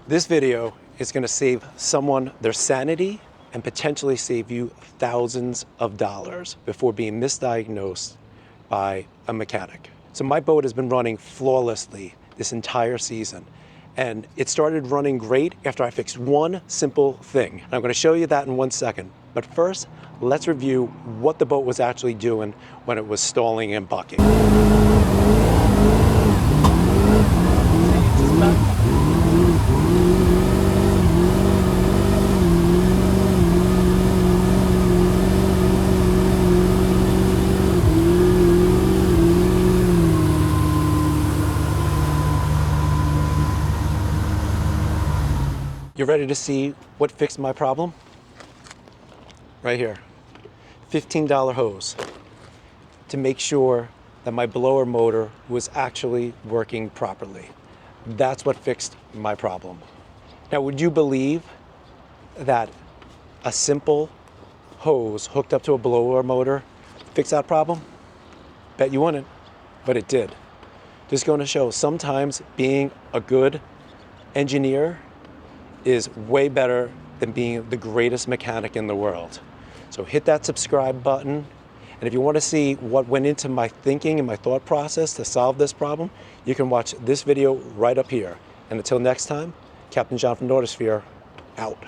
This video is going to save someone their sanity and potentially save you thousands of dollars before being misdiagnosed by a mechanic. So my boat has been running flawlessly this entire season, and it started running great after I fixed one simple thing. And I'm going to show you that in 1 second. But first, let's review what the boat was actually doing when it was stalling and bucking. You ready to see what fixed my problem? Right here, $15 hose to make sure that my blower motor was actually working properly. That's what fixed my problem. Now, would you believe that a simple hose hooked up to a blower motor fixed that problem? Bet you wouldn't, but it did. Just going to show sometimes being a good engineer is way better than being the greatest mechanic in the world. So hit that subscribe button. And if you want to see what went into my thinking and my thought process to solve this problem, you can watch this video right up here. And until next time, Captain John from Nautisphere, out.